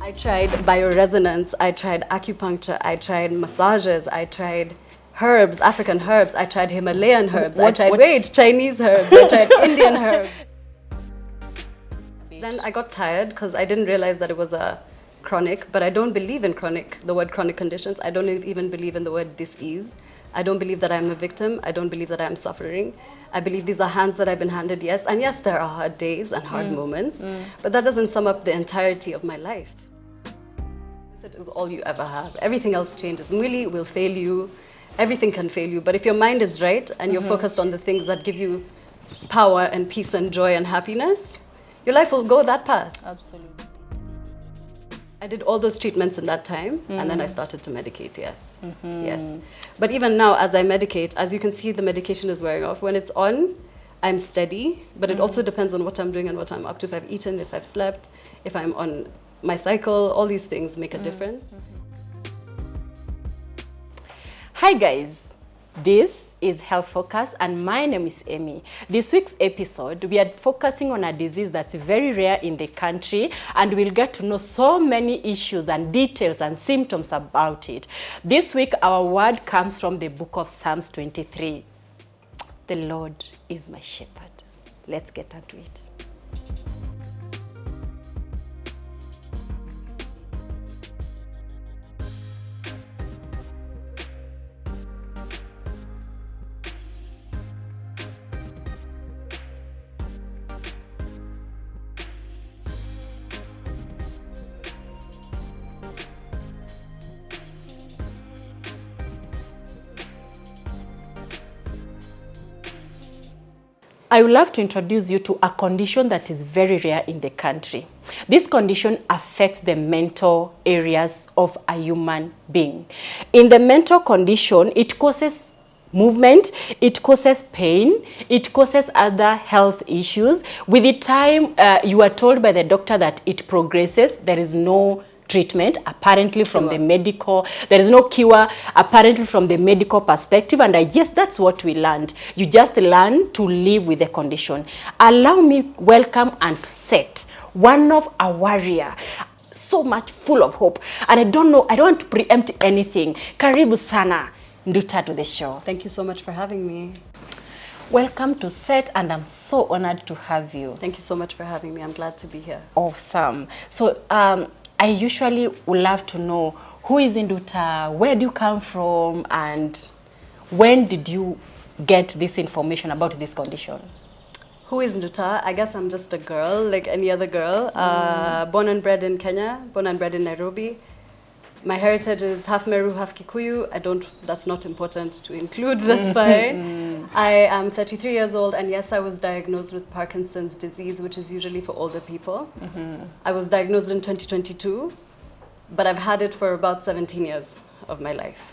I tried bioresonance, I tried acupuncture, I tried massages, I tried herbs, African herbs, I tried Himalayan herbs, I tried Chinese herbs, I tried Indian herbs. Then I got tired because I didn't realize that it was a chronic, but I don't believe in the word chronic conditions. I don't even believe in the word dis-ease. I don't believe that I'm a victim. I don't believe that I'm suffering. I believe these are hands that I've been handed, yes. And yes, there are hard days and hard moments, but that doesn't sum up the entirety of my life. It is all you ever have. Everything else changes. Mwili will fail you. Everything can fail you. But if your mind is right and you're focused on the things that give you power and peace and joy and happiness, your life will go that path. Absolutely. I did all those treatments in that time, and then I started to medicate, yes. Yes. But even now, as I medicate, as you can see, the medication is wearing off. When it's on, I'm steady, but it also depends on what I'm doing and what I'm up to. If I've eaten, if I've slept, if I'm on my cycle, all these things make a difference. Hi guys, this is Health Focus and my name is Amy. This week's episode, we are focusing on a disease that's very rare in the country, and we'll get to know so many issues and details and symptoms about it. This week, our word comes from the book of Psalms 23. The Lord is my shepherd. Let's get into it. I would love to introduce you to a condition that is very rare in the country. This condition affects the mental areas of a human being. In the mental condition, it causes movement, it causes pain, it causes other health issues. With the time, you are told by the doctor that it progresses. There is no treatment apparently from the medical, there is no cure apparently from the medical perspective, and I guess that's what we learned. You just learn to live with the condition. Allow me welcome and set one of our warrior, so much full of hope, and I don't want to preempt anything. Karibu sana Nduta to the show. Thank you so much for having me. Welcome to Set, and I'm so honored to have you. Thank you so much for having me. I'm glad to be here. Awesome. So I usually would love to know, who is Nduta, where do you come from, and when did you get this information about this condition? Who is Nduta? I guess I'm just a girl, like any other girl. Born and bred in Kenya, born and bred in Nairobi. My heritage is half Meru, half Kikuyu. That's not important to include, that's fine. I am 33 years old, and yes, I was diagnosed with Parkinson's disease, which is usually for older people. I was diagnosed in 2022, but I've had it for about 17 years of my life.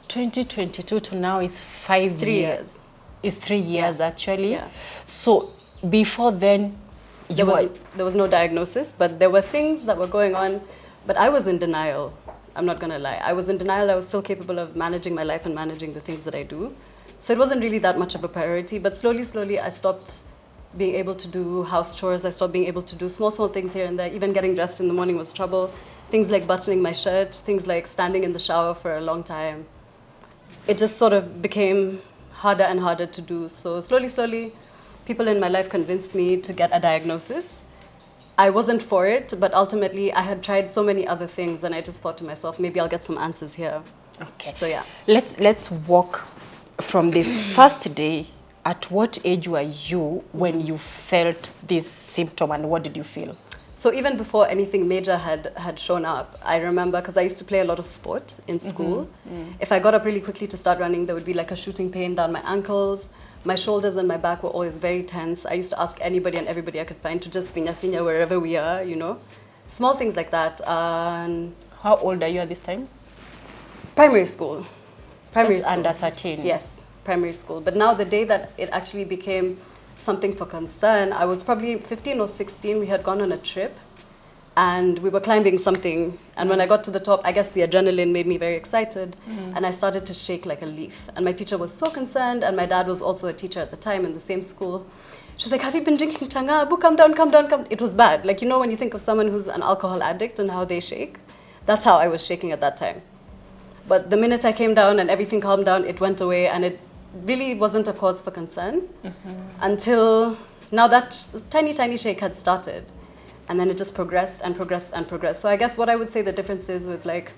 2022 to now is 5 years. It's 3 years, actually. Yeah. So before then, there was no diagnosis, but there were things that were going on, but I was in denial. I'm not going to lie. I was in denial. I was still capable of managing my life and managing the things that I do. So it wasn't really that much of a priority, but slowly I stopped being able to do house chores. I stopped being able to do small things here and there. Even getting dressed in the morning was trouble. Things like buttoning my shirt, things like standing in the shower for a long time. It just sort of became harder and harder to do. So slowly, people in my life convinced me to get a diagnosis. I wasn't for it, but ultimately I had tried so many other things, and I just thought to myself, maybe I'll get some answers here. Okay. So yeah. Let's walk from the first day. At what age were you when you felt this symptom, and what did you feel? So even before anything major had shown up, I remember, because I used to play a lot of sport in school. If I got up really quickly to start running, there would be like a shooting pain down my ankles. My shoulders and my back were always very tense. I used to ask anybody and everybody I could find to just finya wherever we are, you know. Small things like that. How old are you at this time? Primary school. That's under 13. Yes, primary school. But now the day that it actually became something for concern, I was probably 15 or 16. We had gone on a trip, and we were climbing something. And when I got to the top, I guess the adrenaline made me very excited, and I started to shake like a leaf. And my teacher was so concerned, and my dad was also a teacher at the time in the same school. She's like, have you been drinking changa? Abu, come down, come down, come. It was bad. Like, you know, when you think of someone who's an alcohol addict and how they shake, that's how I was shaking at that time. But the minute I came down and everything calmed down, it went away, and it really wasn't a cause for concern until now that tiny, tiny shake had started. And then it just progressed and progressed and progressed. So I guess what I would say the difference is with like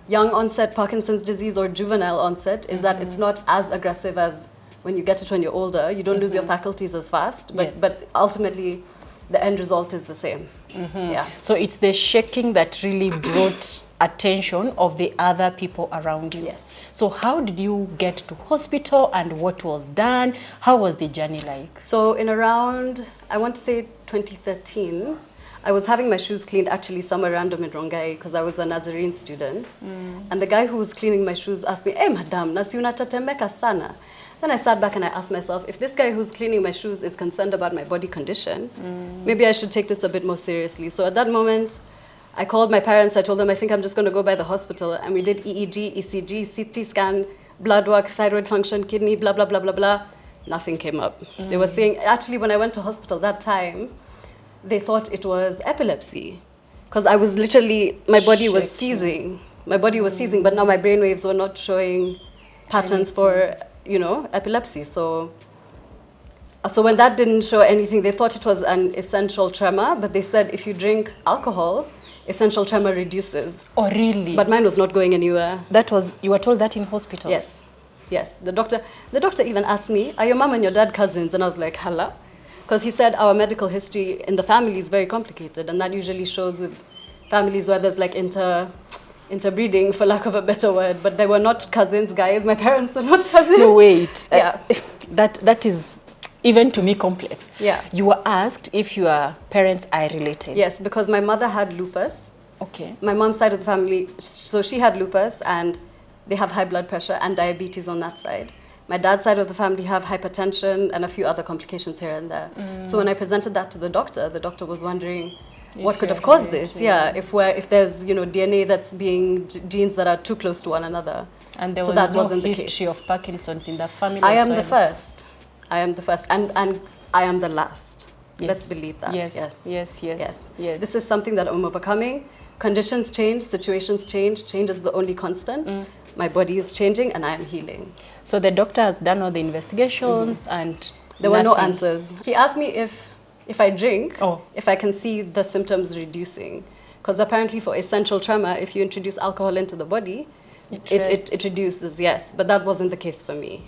young onset Parkinson's disease or juvenile onset is that it's not as aggressive as when you get it when you're older. You don't lose your faculties as fast, but ultimately the end result is the same. Yeah. So it's the shaking that really brought attention of the other people around you. Yes. So how did you get to hospital and what was done? How was the journey like? So in around, I want to say 2013, I was having my shoes cleaned actually somewhere random in Rongai because I was a Nazarene student. And the guy who was cleaning my shoes asked me, "Hey madam, nasi unatetemeka sana." Then I sat back and I asked myself, if this guy who's cleaning my shoes is concerned about my body condition, maybe I should take this a bit more seriously. So at that moment, I called my parents. I told them, I think I'm just going to go by the hospital. And we did EEG, ECG, CT scan, blood work, thyroid function, kidney, blah, blah, blah, blah, blah. Nothing came up. They were saying, actually, when I went to hospital that time, they thought it was epilepsy. Because I was literally, my body was seizing. My body was seizing, but now my brain waves were not showing patterns for, you know, epilepsy. So when that didn't show anything, they thought it was an essential tremor, but they said if you drink alcohol, essential tremor reduces. Oh, really? But mine was not going anywhere. You were told that in hospital? Yes. Yes. The doctor even asked me, "Are your mom and your dad cousins?" And I was like, "Hala." Because he said our medical history in the family is very complicated, and that usually shows with families where there's like interbreeding, for lack of a better word. But they were not cousins, guys. My parents are not cousins. No, wait. Yeah. That is, even to me, complex. Yeah. You were asked if your parents are related. Yes, because my mother had lupus. Okay. My mom's side of the family, so she had lupus, and they have high blood pressure and diabetes on that side. My dad's side of the family have hypertension and a few other complications here and there. So when I presented that to the doctor was wondering what could have caused this. Yeah, if there's, you know, DNA that's being genes that are too close to one another. And there so was that no wasn't history of Parkinson's in the family. I am the first. I am the first, and I am the last. Yes. Let's believe that. Yes. This is something that I'm overcoming. Conditions change, situations change. Change is the only constant. My body is changing, and I am healing. So the doctor has done all the investigations, and there were no answers. He asked me if I drink, Oh. if I can see the symptoms reducing. Because apparently for essential tremor, if you introduce alcohol into the body, it reduces, yes. But that wasn't the case for me.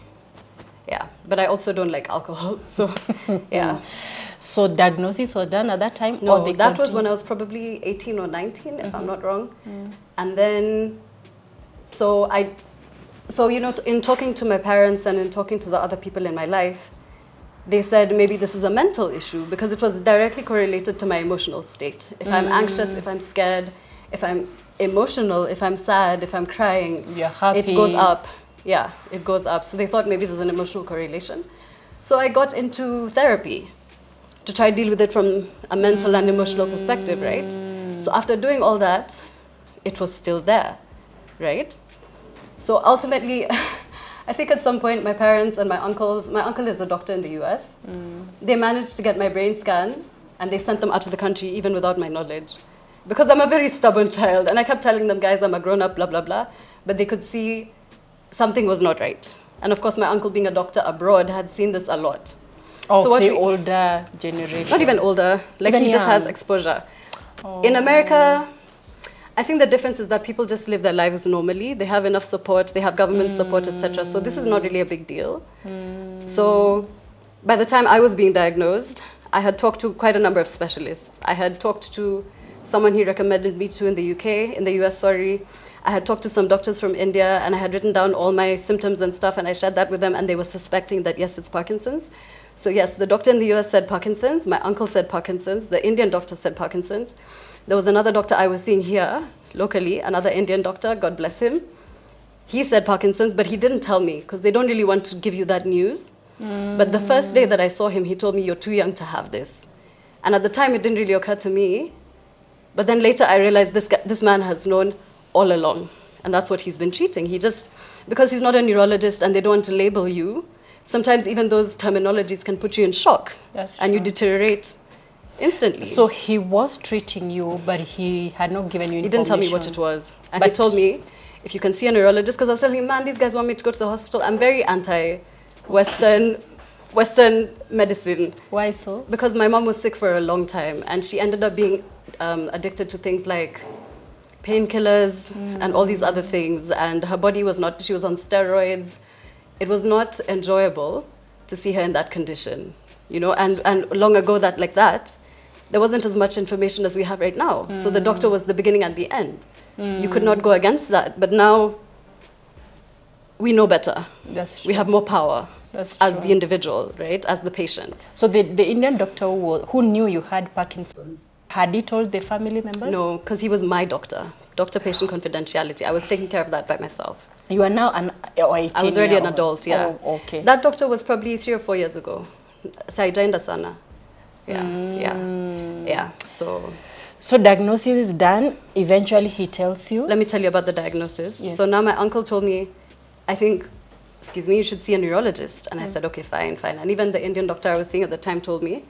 Yeah, but I also don't like alcohol, so yeah. So diagnosis was done at that time? No, that was when I was probably 18 or 19, if I'm not wrong. And then, so you know, in talking to my parents and in talking to the other people in my life, they said maybe this is a mental issue because it was directly correlated to my emotional state. If I'm anxious, if I'm scared, if I'm emotional, if I'm sad, if I'm crying, you're happy, it goes up. Yeah, it goes up. So they thought maybe there's an emotional correlation. So I got into therapy to try to deal with it from a mental and emotional perspective, right? So after doing all that, it was still there, right? So ultimately, I think at some point my parents and my uncle is a doctor in the US, they managed to get my brain scans and they sent them out of the country even without my knowledge. Because I'm a very stubborn child and I kept telling them, guys, I'm a grown-up, blah, blah, blah. But they could see something was not right. And of course, my uncle being a doctor abroad had seen this a lot. Of the older generation? Not even older, like even he young. just has exposure. In America, I think the difference is that people just live their lives normally. They have enough support, they have government support, etc. So this is not really a big deal. So by the time I was being diagnosed, I had talked to quite a number of specialists. I had talked to someone he recommended me to in the US, sorry. I had talked to some doctors from India and I had written down all my symptoms and stuff and I shared that with them and they were suspecting that yes, it's Parkinson's. So yes, the doctor in the US said Parkinson's, my uncle said Parkinson's, the Indian doctor said Parkinson's. There was another doctor I was seeing here, locally, another Indian doctor, God bless him. He said Parkinson's, but he didn't tell me because they don't really want to give you that news. But the first day that I saw him, he told me, you're too young to have this. And at the time, it didn't really occur to me. But then later I realized this man has known all along. And that's what he's been treating. He just, because he's not a neurologist and they don't want to label you, sometimes even those terminologies can put you in shock. That's and you true. deteriorate instantly. So he was treating you, but he had not given you He information. didn't tell me what it was. And But he told me, if you can see a neurologist, because I was telling him, man, these guys want me to go to the hospital. I'm very anti-Western medicine. Why so? Because my mom was sick for a long time, and she ended up being addicted to things like painkillers and all these other things. And her body was not, she was on steroids. It was not enjoyable to see her in that condition, you know, and long ago that, there wasn't as much information as we have right now. So the doctor was the beginning and the end. You could not go against that. But now we know better. That's true. We have more power. That's as true. the individual, right? As the patient. So the Indian doctor who knew you had Parkinson's, had he told the family members? No, because he was my doctor. Doctor-patient confidentiality. I was taking care of that by myself. You are now an 18 I was already an adult, yeah. Oh, okay. That doctor was probably 3 or 4 years ago. Saijainda sana. Yeah. So diagnosis is done. Eventually he tells you. Let me tell you about the diagnosis. Yes. So now my uncle told me, I think, excuse me, you should see a neurologist. And I said, okay, fine. And even the Indian doctor I was seeing at the time told me,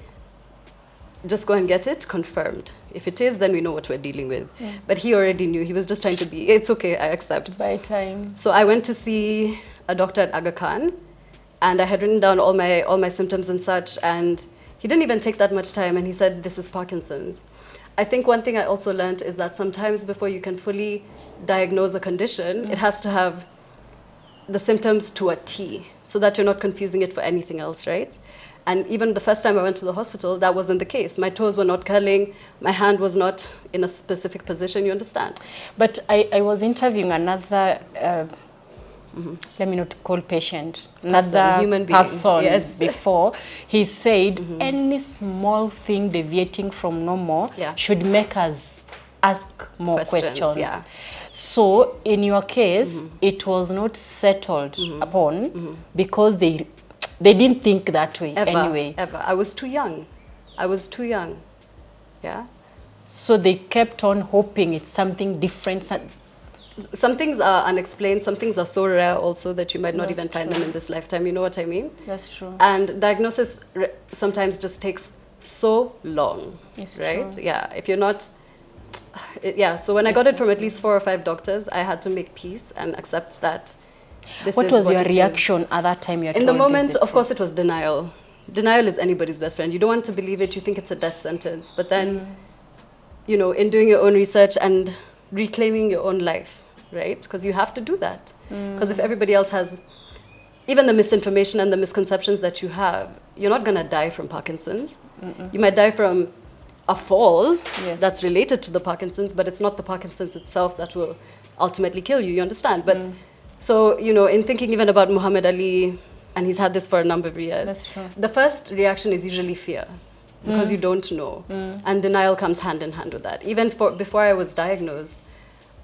just go and get it confirmed. If it is, then we know what we're dealing with. But he already knew. He was just trying to be, it's okay, I accept. By time. So I went to see a doctor at Aga Khan, and I had written down all my symptoms and such, and he didn't even take that much time, and he said, this is Parkinson's. I think one thing I also learned is that sometimes before you can fully diagnose a condition, it has to have the symptoms to a T, so that you're not confusing it for anything else, right? And even the first time I went to the hospital, that wasn't the case. My toes were not curling, my hand was not in a specific position, you understand? But I was interviewing another, let me not call patient, another human being. person Yes. before. He said any small thing deviating from normal should make us ask more questions. Yeah. So in your case, it was not settled upon because they didn't think that way anyway. Ever. I was too young. Yeah. So they kept on hoping it's something different. Some things are unexplained. Some things are so rare also that you might not That's even find true. them in this lifetime. You know what I mean? That's true. And diagnosis sometimes just takes so long. It's right? true. Yeah. If you're not... So when I got it from at least 4 or 5 doctors, I had to make peace and accept that this What is was what your it is. reaction at that time? In the moment, of course, it was denial. Denial is anybody's best friend. You don't want to believe it. You think it's a death sentence. But then, you know, in doing your own research and reclaiming your own life, right? Because you have to do that. Because if everybody else has, even the misinformation and the misconceptions that you have, you're not going to die from Parkinson's. You might die from a fall that's related to the Parkinson's, but it's not the Parkinson's itself that will ultimately kill you. You understand? But so, you know, in thinking even about Muhammad Ali, and he's had this for a number of years, That's true. the first reaction is usually fear, because you don't know. And denial comes hand in hand with that. Even before I was diagnosed,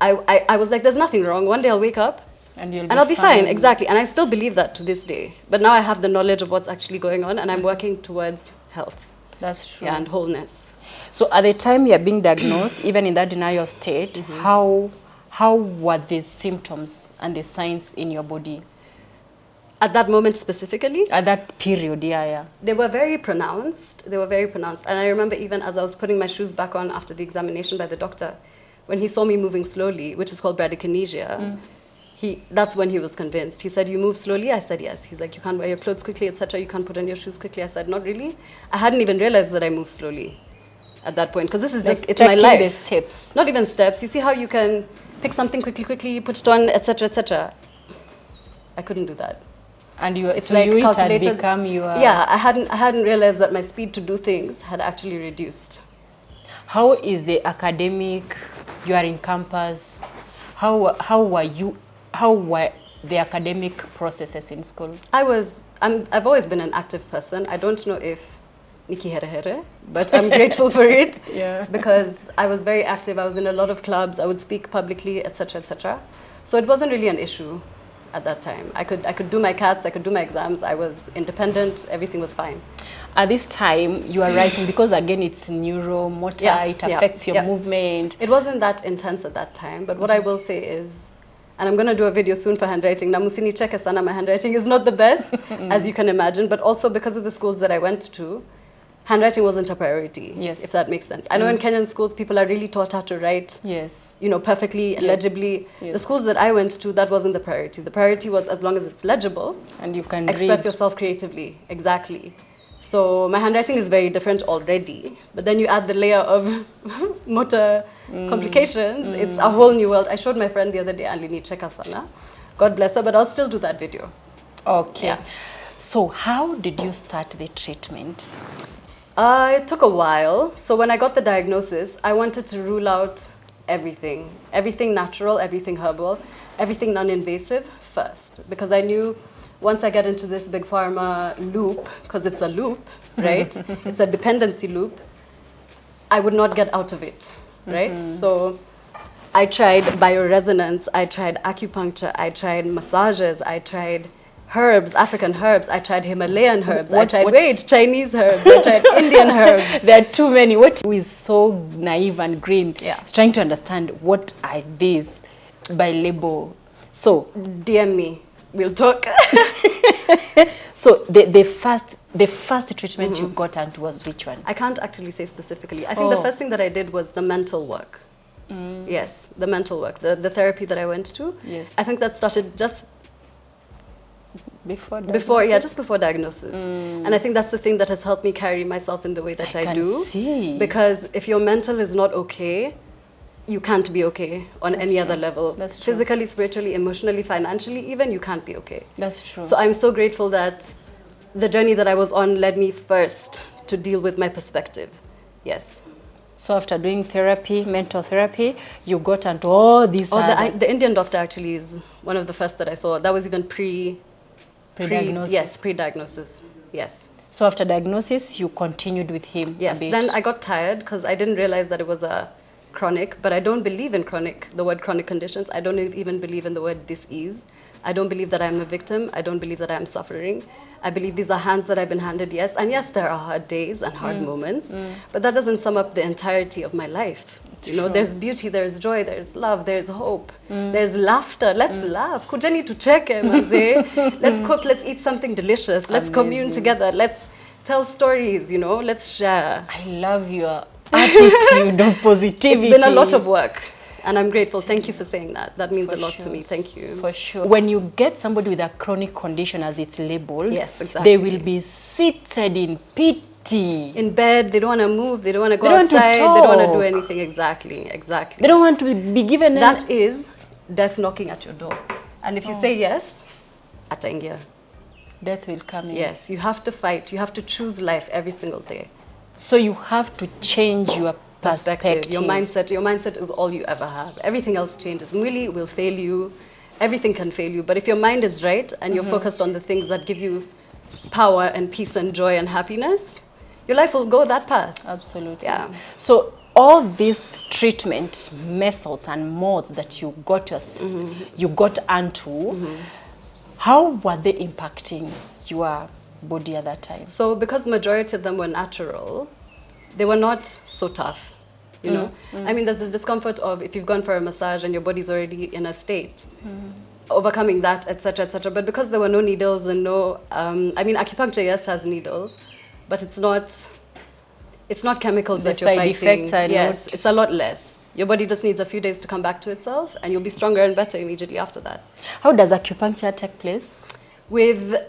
I was like, there's nothing wrong. One day I'll wake up and I'll be fine. Exactly. And I still believe that to this day. But now I have the knowledge of what's actually going on, and I'm working towards health. That's true. Yeah, and wholeness. So at the time you're being diagnosed, even in that denial state, how were the symptoms and the signs in your body? At that moment specifically? At that period, yeah. They were very pronounced. And I remember even as I was putting my shoes back on after the examination by the doctor, when he saw me moving slowly, which is called bradykinesia, that's when he was convinced. He said, you move slowly? I said, yes. He's like, you can't wear your clothes quickly, etc. You can't put on your shoes quickly. I said, not really. I hadn't even realized that I move slowly at that point, because this is just, it's my life. The steps. Not even steps. You see how you can pick something quickly, put it on, etc., etc. I couldn't do that. And It's to like you it had calculated. become your... Yeah, I hadn't realized that my speed to do things had actually reduced. How is the academic, you are in campus, how were the academic processes in school? I've always been an active person. I don't know if Niki here, but I'm grateful for it. Yeah. Because I was very active. I was in a lot of clubs. I would speak publicly, etc., etc. So it wasn't really an issue at that time. I could do my CATs, I could do my exams. I was independent. Everything was fine. At this time, you are writing, because again, it's neuromotor, it affects your movement. It wasn't that intense at that time, but what I will say is, And I'm going to do a video soon for handwriting. Na musini cheke sana, my handwriting is not the best, as you can imagine. But also because of the schools that I went to, handwriting wasn't a priority, yes, if that makes sense. I know in Kenyan schools, people are really taught how to write, yes, you know, perfectly, yes, legibly. yes. The schools that I went to, that wasn't the priority. The priority was as long as it's legible, and you can express read yourself creatively. Exactly. So my handwriting is very different already, but then you add the layer of motor complications. It's a whole new world. I showed my friend the other day, Alini Chekasana. God bless her, but I'll still do that video. Okay. Yeah. So how did you start the treatment? It took a while. So when I got the diagnosis, I wanted to rule out everything. Everything natural, everything herbal, everything non-invasive first. Because I knew once I get into this big pharma loop, because it's a loop, right? It's a dependency loop, I would not get out of it, right? So I tried bioresonance, I tried acupuncture, I tried massages, I tried herbs, African herbs, I tried Himalayan herbs, I tried Chinese herbs, I tried Indian herbs. There are too many. What is so naive and green? Yeah. It's trying to understand what are these by label. So DM me, we'll talk. So the first treatment you got and was which one? I can't actually say specifically. I think the first thing that I did was the mental work. Yes, the mental work, the therapy that I went to. Yes. I think that started just before just before diagnosis. And I think that's the thing that has helped me carry myself in the way that I do. See. Because if your mental is not okay, you can't be okay on any other level. That's true. Physically, spiritually, emotionally, financially, even you can't be okay. That's true. So I'm so grateful that the journey that I was on led me first to deal with my perspective. Yes. So after doing therapy, mental therapy, you got into all these. The Indian doctor actually is one of the first that I saw. That was even pre-diagnosis. Yes, pre-diagnosis. Yes. So after diagnosis, you continued with him. Yes. A bit. Then I got tired because I didn't realize that it was a chronic, but I don't believe in the word chronic conditions. I don't even believe in the word dis-ease. I don't believe that I'm a victim. I don't believe that I'm suffering. I believe these are hands that I've been handed, yes. And yes, there are hard days and hard moments, but that doesn't sum up the entirety of my life. You know, there's beauty, there's joy, there's love, there's hope, there's laughter. Let's laugh. Kujani to check manze. Let's cook, let's eat something delicious. Let's commune together. Let's tell stories, you know, let's share. I love your attitude of positivity. It's been a lot of work. And I'm grateful. Thank you for saying that. That means a lot to me. Thank you. For sure. When you get somebody with a chronic condition, as it's labeled, yes, exactly, they will be seated in pity. In bed, they don't want to move, they don't want to go outside, they don't want to do anything. Exactly. They don't want to be given... That is death knocking at your door. And if you say yes, ataingia. Death will come in. Yes, you have to fight. You have to choose life every single day. So you have to change your perspective. Your mindset is all you ever have. Everything else changes. Mwili will fail you. Everything can fail you. But if your mind is right and you're focused on the things that give you power and peace and joy and happiness, your life will go that path. Absolutely. Yeah. So all these treatment methods and modes that you got onto, how were they impacting your body at that time? So because majority of them were natural, they were not so tough, you know. I mean, there's the discomfort of if you've gone for a massage and your body's already in a state, overcoming that, etc., etc. But because there were no needles and no, I mean, acupuncture, yes, has needles, but it's not chemicals that you're fighting. Effects are yes, it's a lot less. Your body just needs a few days to come back to itself, and you'll be stronger and better immediately after that. How does acupuncture take place?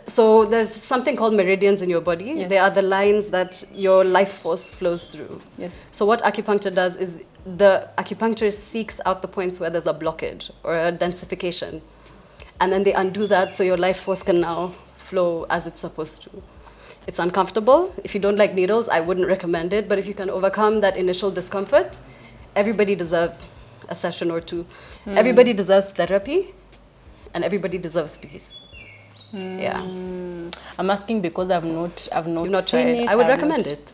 So there's something called meridians in your body. Yes. They are the lines that your life force flows through. Yes. So what acupuncture does is the acupuncturist seeks out the points where there's a blockage or a densification. And then they undo that so your life force can now flow as it's supposed to. It's uncomfortable. If you don't like needles, I wouldn't recommend it. But if you can overcome that initial discomfort, everybody deserves a session or two. Everybody deserves therapy and everybody deserves peace. Yeah. I'm asking because I've not You've not seen tried. it. I would recommend it.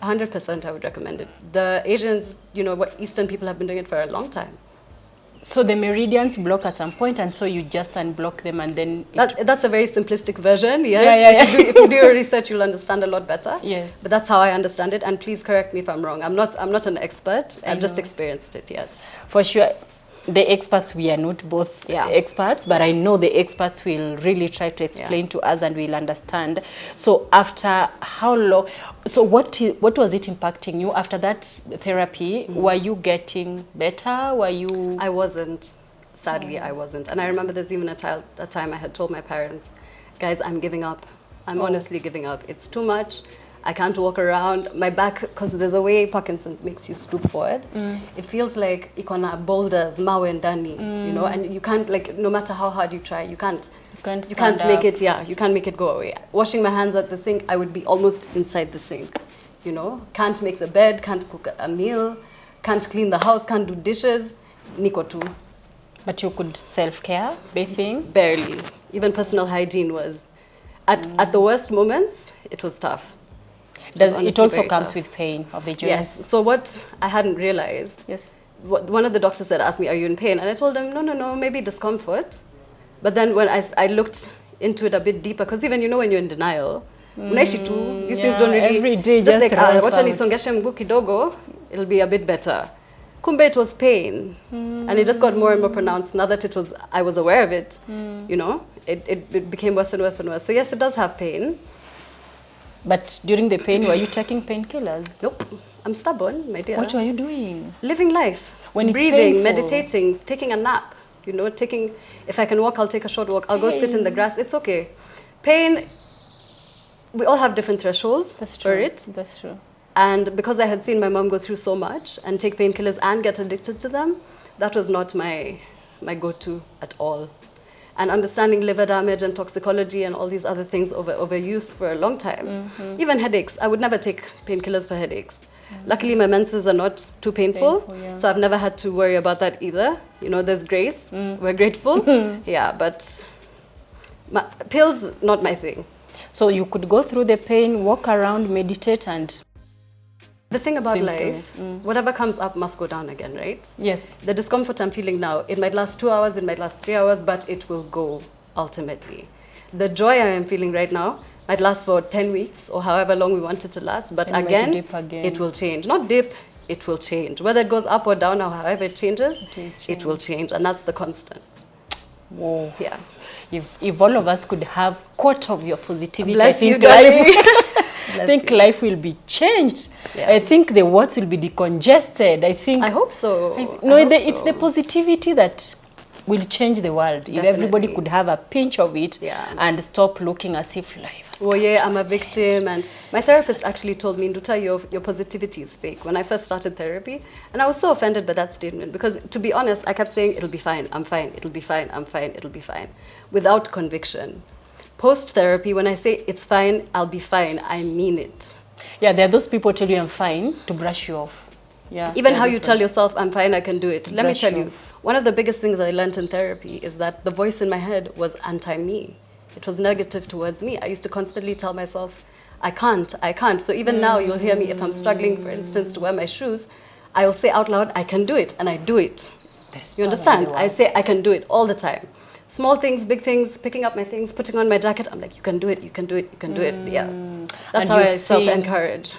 100% I would recommend it. The Asians, you know, what Eastern people have been doing it for a long time. So the meridians block at some point, and so you just unblock them, and then that's a very simplistic version. Yes. Yeah. If you do your research, you'll understand a lot better. Yes. But that's how I understand it. And please correct me if I'm wrong. I'm not an expert. I've just experienced it. Yes. For sure. the experts, we are not both experts, but I know the experts will really try to explain to us and we'll understand. So after how long, so what was it impacting you after that therapy? Were you getting better? Were you? I wasn't. Sadly, I wasn't. And I remember there's even a time I had told my parents, guys, I'm giving up. I'm honestly giving up. It's too much. I can't walk around. My back, because there's a way Parkinson's makes you stoop forward. It feels like ikona boulders, mawe ndani, you know, and you can't, like, no matter how hard you try, you can't make it, you can't make it go away. Washing my hands at the sink, I would be almost inside the sink, you know. Can't make the bed, can't cook a meal, can't clean the house, can't do dishes, niko tu. But you could self-care, bathing? Barely. Even personal hygiene was, at the worst moments, it was tough. It also comes with pain of the joints? Yes. So what I hadn't realized, one of the doctors had asked me, are you in pain? And I told him, no, maybe discomfort. But then when I looked into it a bit deeper, because even, you know, when you're in denial, these things don't really... Every day just like, wacha nisongeshe mguu kidogo, it'll be a bit better. Kumbe, it was pain. And it just got more and more pronounced. Now that I was aware of it, you know, it became worse and worse and worse. So yes, it does have pain. But during the pain, were you taking painkillers? Nope. I'm stubborn, my dear. What were you doing? Living life. When it's breathing, painful. meditating, taking a nap. You know, if I can walk, I'll take a short walk. I'll go sit in the grass. It's okay. Pain, we all have different thresholds for it. That's true. And because I had seen my mom go through so much and take painkillers and get addicted to them, that was not my go-to at all. And understanding liver damage and toxicology and all these other things overuse for a long time. Even headaches. I would never take painkillers for headaches. Luckily, my menses are not too painful, so I've never had to worry about that either. You know, there's grace. We're grateful. But pills, not my thing. So you could go through the pain, walk around, meditate, and... The thing about life, whatever comes up must go down again, right? Yes. The discomfort I'm feeling now, it might last 2 hours, it might last 3 hours, but it will go ultimately. The joy I am feeling right now might last for 10 weeks or however long we want it to last, but again, it will change. Not dip, it will change. Whether it goes up or down or however it changes, it will change. And that's the constant. Whoa. Yeah. If all of us could have quart of your positivity, Bless I think life will be changed. I think the words will be decongested. I hope so. It's the positivity that will change the world. Definitely. If everybody could have a pinch of it and stop looking as if life is... Oh yeah, I'm a victim. And my therapist actually told me, Nduta, your positivity is fake, when I first started therapy. And I was so offended by that statement because, to be honest, I kept saying, it'll be fine, I'm fine, it'll be fine, I'm fine, it'll be fine, without conviction. Post-therapy, when I say it's fine, I'll be fine, I mean it. Yeah, there are those people tell you I'm fine to brush you off. Yeah. Even how you tell yourself, I'm fine, I can do it. Let me tell you, one of the biggest things I learned in therapy is that the voice in my head was anti-me. It was negative towards me. I used to constantly tell myself, I can't. So even now, you'll hear me, if I'm struggling, for instance, to wear my shoes, I'll say out loud, I can do it, and I do it. You understand? I say I can do it all the time. Small things, big things, picking up my things, putting on my jacket, I'm like, you can do it, you can do it, you can do it. Yeah. That's how I self-encourage.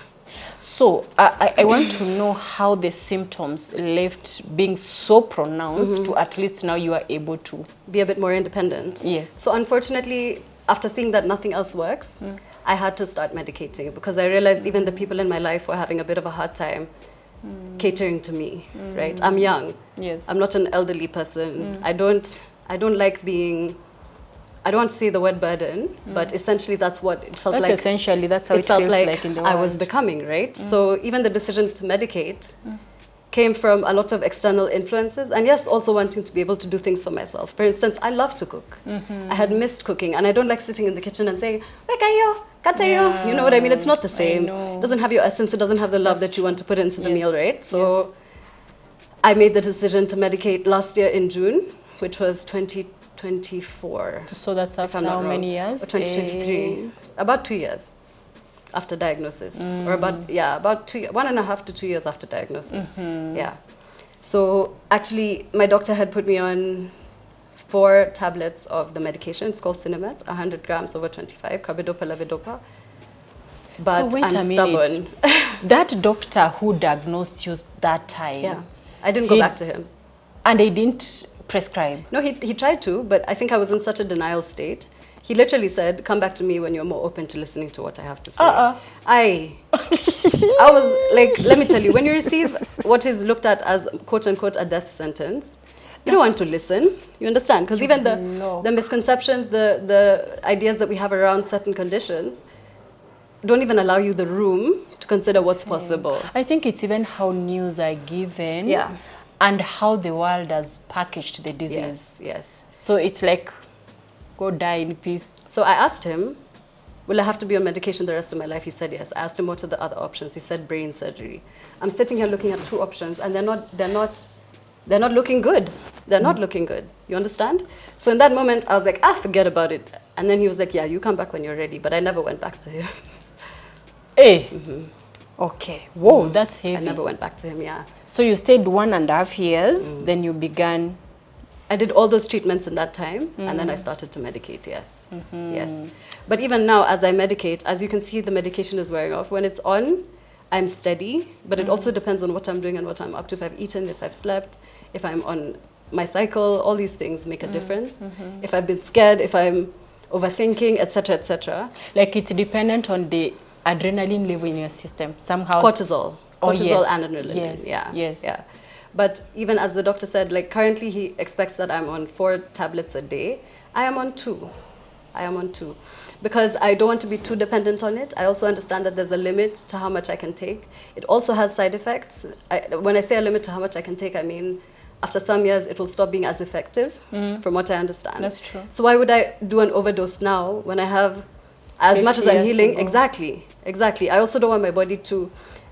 So I want to know how the symptoms left being so pronounced to at least now you are able to be a bit more independent. Yes. So unfortunately, after seeing that nothing else works, I had to start medicating because I realized even the people in my life were having a bit of a hard time catering to me, right? I'm young. Yes. I'm not an elderly person. I don't like being... I don't want to say the word burden, but essentially that's what it felt like. Essentially, that's how it feels like in the world. I was becoming, right? So even the decision to medicate came from a lot of external influences, and yes, also wanting to be able to do things for myself. For instance, I love to cook. I had missed cooking, and I don't like sitting in the kitchen and saying, "Katayo," you know what I mean? It's not the same. It doesn't have your essence. It doesn't have the love that you want to put into the meal, right? So I made the decision to medicate last year in June, which was 2024. So that's after how many years? Or 2023. About 2 years after diagnosis. Or about 1.5 to 2 years after diagnosis. Yeah. So actually, my doctor had put me on 4 tablets of the medication. It's called Cinemet, 100 grams over 25, carbidopa, levodopa. But so wait I'm stubborn. That doctor who diagnosed you that time. Yeah. I didn't go back to him. And they didn't prescribe? No, he tried to, but I think I was in such a denial state. He literally said, come back to me when you're more open to listening to what I have to say. I was like, let me tell you, when you receive what is looked at as quote unquote a death sentence, you don't want to listen. You understand? Because even the misconceptions, the ideas that we have around certain conditions don't even allow you the room to consider what's possible. I think it's even how news are given. Yeah. And how the world has packaged the disease. Yes. So it's like, go die in peace. So I asked him, will I have to be on medication the rest of my life? He said yes. I asked him what are the other options. He said brain surgery. I'm sitting here looking at 2 options, and they're not looking good. They're not looking good. You understand? So in that moment, I was like, forget about it. And then he was like, yeah, you come back when you're ready. But I never went back to him. Hey. Okay. Whoa, that's heavy. I never went back to him, yeah. So you stayed 1.5 years, then you began... I did all those treatments in that time, and then I started to medicate, yes. Yes. But even now, as I medicate, as you can see, the medication is wearing off. When it's on, I'm steady, but it also depends on what I'm doing and what I'm up to. If I've eaten, if I've slept, if I'm on my cycle, all these things make a difference. If I've been scared, if I'm overthinking, etc., etc. Like it's dependent on the adrenaline level in your system somehow. Cortisol and adrenaline. Yes. Yeah. But even as the doctor said, like currently he expects that I'm on 4 tablets a day. I am on 2. Because I don't want to be too dependent on it. I also understand that there's a limit to how much I can take. It also has side effects. When I say a limit to how much I can take, I mean after some years it will stop being as effective, from what I understand. That's true. So why would I do an overdose now when I have as much as I'm healing? Exactly. I also don't want my body to,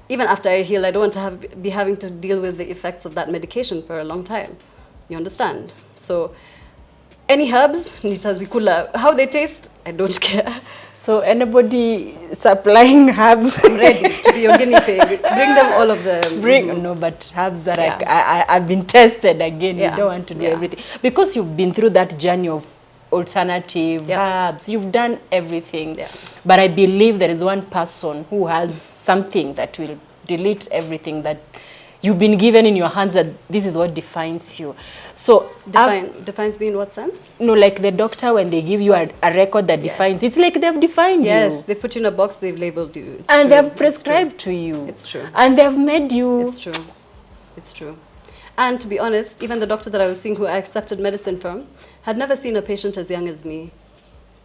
even after I heal, I don't want to be having to deal with the effects of that medication for a long time. You understand? So any herbs, nitazikula. How they taste, I don't care. So anybody supplying herbs? I'm ready to be your guinea pig. Bring them, all of them. No, but herbs that I've been tested again. You don't want to do everything. Because you've been through that journey of alternative herbs. You've done everything. But I believe there is one person who has something that will delete everything that you've been given in your hands, that this is what defines you. So defines me in what sense? No, like the doctor, when they give you a record that defines, it's like they've defined you. Yes, they put you in a box, they've labeled you. It's and true. they've prescribed to you. It's true. And they've made you. It's true. And to be honest, even the doctor that I was seeing, who I accepted medicine from, had never seen a patient as young as me.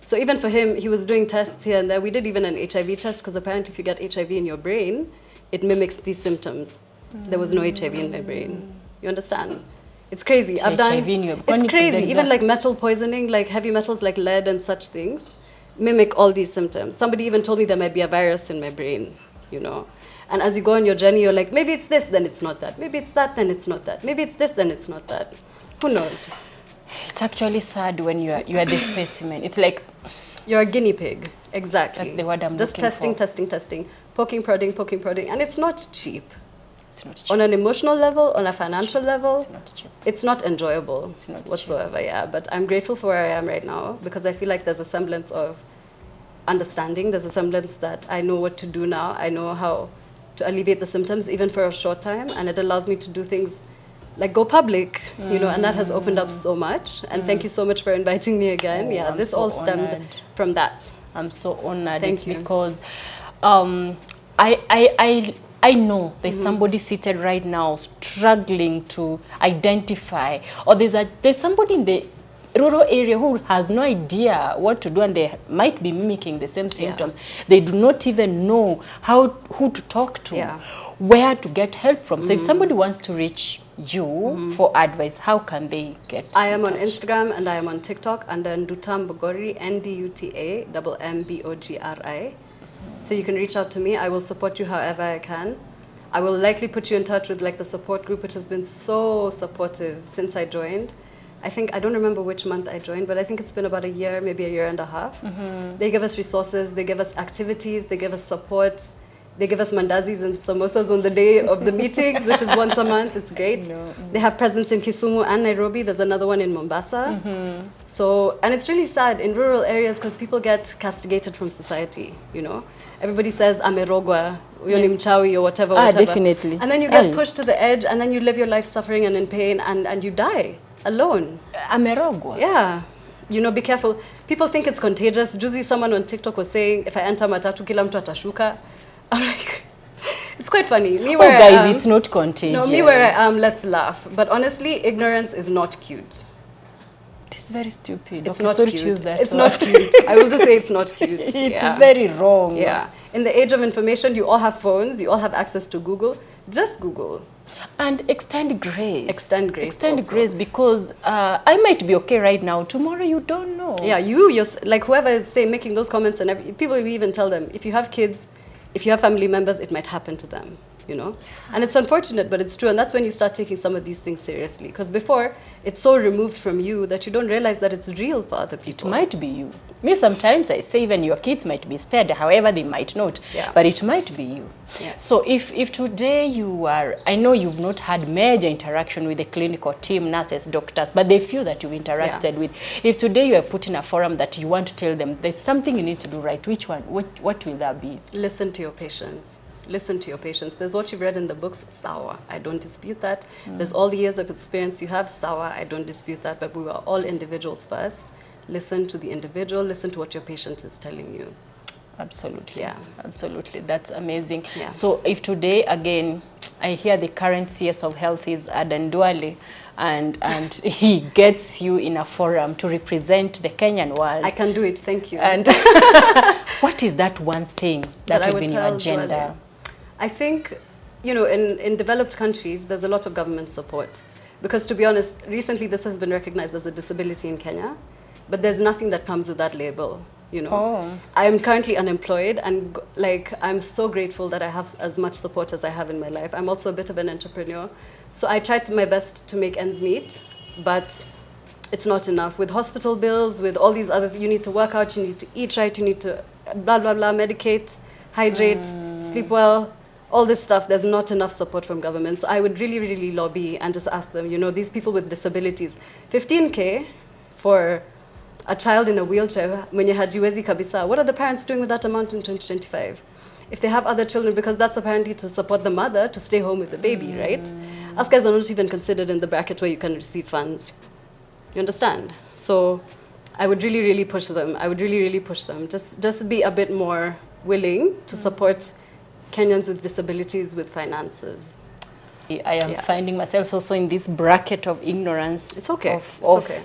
So even for him, he was doing tests here and there. We did even an HIV test, because apparently if you get HIV in your brain, it mimics these symptoms. There was no HIV in my brain. You understand? It's crazy. It's crazy. Even like metal poisoning, like heavy metals like lead and such things, mimic all these symptoms. Somebody even told me there might be a virus in my brain, you know. And as you go on your journey, you're like, maybe it's this, then it's not that. Maybe it's that, then it's not that. Maybe it's this, then it's not that. Who knows? It's actually sad when you are the specimen. It's like you're a guinea pig. Exactly. That's the word I'm just looking for. testing, poking, prodding, and it's not cheap. It's not cheap. On an emotional level, on a financial level, it's not cheap. It's not enjoyable whatsoever. Cheap. Yeah, but I'm grateful for where I am right now, because I feel like there's a semblance of understanding. There's a semblance that I know what to do now. I know how to alleviate the symptoms, even for a short time, and it allows me to do things like go public, you know, and that has opened up so much. And thank you so much for inviting me again. This so all stemmed honored. From that. I'm so honored. Thank you. Because I know there's somebody seated right now struggling to identify, or there's somebody in the rural area who has no idea what to do, and they might be mimicking the same symptoms. They do not even know who to talk to, where to get help from. So if somebody wants to reach you for advice, how can they get I am on Instagram and I am on TikTok under Nduta Mbogori, Nduta Mbogri. So you can reach out to me. I will support you however I can. I will likely put you in touch with like the support group, which has been so supportive since I joined. I don't remember which month I joined, but I think it's been about a year, maybe a year and a half. They give us resources, they give us activities, they give us support. They give us mandazis and samosas on the day of the meetings, which is once a month. It's great. They have presence in Kisumu and Nairobi. There's another one in Mombasa. So, and it's really sad in rural areas because people get castigated from society, you know. Everybody says, amerogwa, Huyo ni mchawi or whatever, Definitely. And then you get pushed to the edge, and then you live your life suffering and in pain, and you die alone. Amerogwa. Yeah. You know, be careful. People think it's contagious. Juzi, someone on TikTok was saying, if I enter matatu, kila mtu atashuka. I'm like, it's quite funny. Me where guys, I am, it's not contagious. No, me where I am, let's laugh. But honestly, ignorance is not cute. It's very stupid. It's okay, not sorry cute. to use that it's word. not cute. I will just say it's not cute. It's very wrong. Yeah. In the age of information, you all have phones. You all have access to Google. Just Google. And extend grace. Extend grace. Extend also. grace, because I might be okay right now. Tomorrow you don't know. Yeah, you're like whoever is saying making those comments, and people will even tell them, if you have kids, if you have family members, it might happen to them. You know, and it's unfortunate, but it's true, and that's when you start taking some of these things seriously. Because before, it's so removed from you that you don't realize that it's real for other people. It might be you. Me, sometimes I say even your kids might be spared, however they might not, but it might be you. Yeah. So if today you are, I know you've not had major interaction with the clinical team, nurses, doctors, but they feel that you've interacted with. If today you are put in a forum that you want to tell them there's something you need to do right, which one? What will that be? Listen to your patients. Listen to your patients. There's what you've read in the books, sour. I don't dispute that. There's all the years of experience you have, sour. I don't dispute that, but we were all individuals first. Listen to the individual. Listen to what your patient is telling you. Absolutely. Yeah. Absolutely. That's amazing. Yeah. So if today, again, I hear the current CS of health is Adan Duale, and he gets you in a forum to represent the Kenyan world. I can do it. Thank you. And what is that one thing that will be in your agenda? Duale. I think, you know, in developed countries, there's a lot of government support. Because to be honest, recently this has been recognized as a disability in Kenya, but there's nothing that comes with that label, you know. Oh. I'm currently unemployed, and like, I'm so grateful that I have as much support as I have in my life. I'm also a bit of an entrepreneur. So I tried my best to make ends meet, but it's not enough. With hospital bills, with all these other, you need to work out, you need to eat right, you need to blah, blah, blah, medicate, hydrate, sleep well. All this stuff, there's not enough support from government. So I would really, really lobby and just ask them, you know, these people with disabilities, 15K for a child in a wheelchair, mwenye hajiwezi kabisa, what are the parents doing with that amount in 2025? If they have other children, because that's apparently to support the mother to stay home with the baby, right? Us guys are not even considered in the bracket where you can receive funds. You understand? So I would really, really push them. I would really, really push them. Just be a bit more willing to support Kenyans with disabilities with finances. I am finding myself also in this bracket of ignorance. It's okay. It's okay.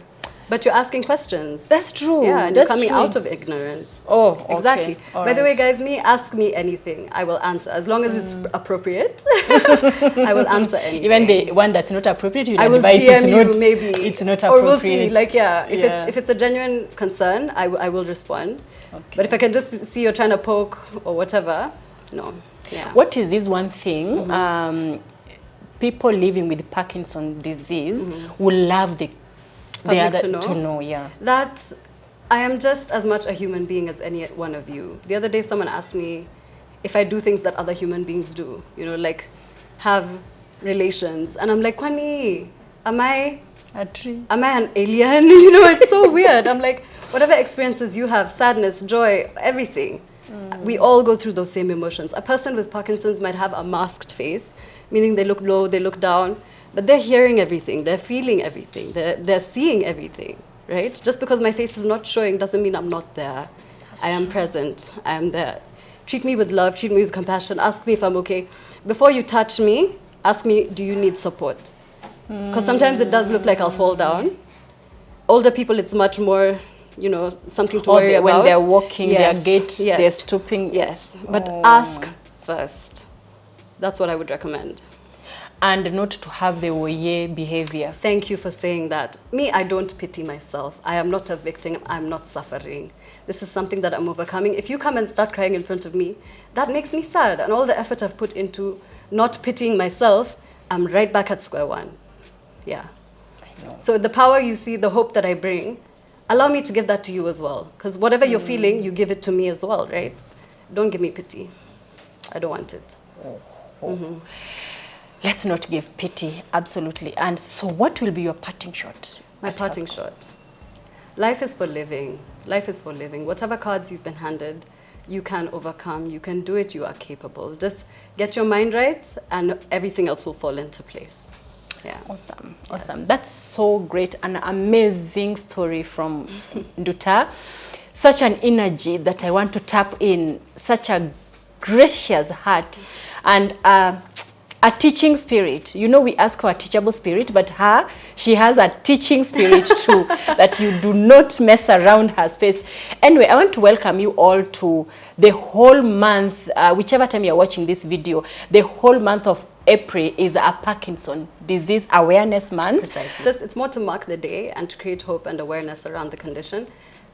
But you're asking questions. That's true. Yeah, and that's you're coming true. out of ignorance. Oh, okay. Exactly. All By the right. way, guys, ask me anything. I will answer. As long as it's appropriate, I will answer anything. Even the one that's not appropriate, you I will advise DM it's you not, maybe. it's not Or we'll appropriate. see. Like, if it's a genuine concern, I will respond. Okay. But if I can just see you're trying to poke or whatever, no. Yeah. What is this one thing people living with Parkinson disease will love the Public other to know? Yeah. That I am just as much a human being as any one of you. The other day, someone asked me if I do things that other human beings do, you know, like have relations. And I'm like, Kwani, am I an alien? You know, it's so weird. I'm like, whatever experiences you have, sadness, joy, everything, we all go through those same emotions. A person with Parkinson's might have a masked face, meaning they look low, they look down, but they're hearing everything, they're feeling everything, they're seeing everything, right? Just because my face is not showing doesn't mean I'm not there. I am present, I am there. Treat me with love, treat me with compassion, ask me if I'm okay. Before you touch me, ask me, do you need support? Because sometimes it does look like I'll fall down. Older people, it's much more, you know, something to worry about. When they're walking, Yes, their gait, yes. they're stooping. Yes, but ask first. That's what I would recommend. And not to have the oye behavior. Thank you for saying that. Me, I don't pity myself. I am not a victim. I'm not suffering. This is something that I'm overcoming. If you come and start crying in front of me, that makes me sad. And all the effort I've put into not pitying myself, I'm right back at square one. Yeah. I know. So the power you see, the hope that I bring, allow me to give that to you as well. Because whatever you're feeling, you give it to me as well, right? Don't give me pity. I don't want it. Let's not give pity, absolutely. And so what will be your parting shot? My parting shot. Life is for living. Life is for living. Whatever cards you've been handed, you can overcome, you can do it, you are capable. Just get your mind right and everything else will fall into place. Yeah. Awesome, awesome. That's so great. An amazing story from Nduta. Such an energy that I want to tap in. Such a gracious heart and a teaching spirit. You know, we ask for a teachable spirit, but she has a teaching spirit too, that you do not mess around her space. Anyway, I want to welcome you all to the whole month, whichever time you're watching this video, the whole month of April is a Parkinson Disease Awareness Month. Precisely. It's more to mark the day and to create hope and awareness around the condition.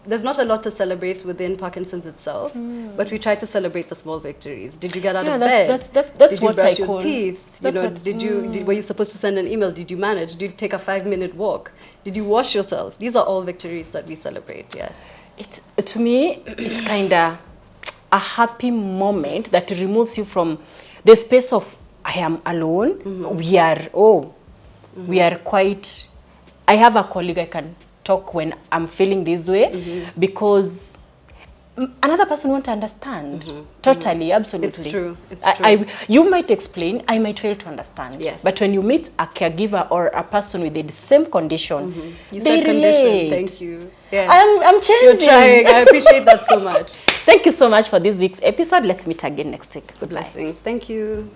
There's not a lot to celebrate within Parkinson's itself, but we try to celebrate the small victories. Did you get out of bed? That's what I call. Did you brush your teeth? Were you supposed to send an email? Did you manage? Did you take a 5-minute walk? Did you wash yourself? These are all victories that we celebrate. Yes. To me, it's kind of a happy moment that removes you from the space of I am alone. We are quite. I have a colleague I can talk when I'm feeling this way because another person won't understand. Totally, absolutely. It's true. It's true. You might explain, I might fail to understand. Yes. But when you meet a caregiver or a person with the same condition, You they said relate. condition. Thank you. Yeah. I'm changing. You're trying. I appreciate that so much. Thank you so much for this week's episode. Let's meet again next week. Goodbye. Blessings. Thank you.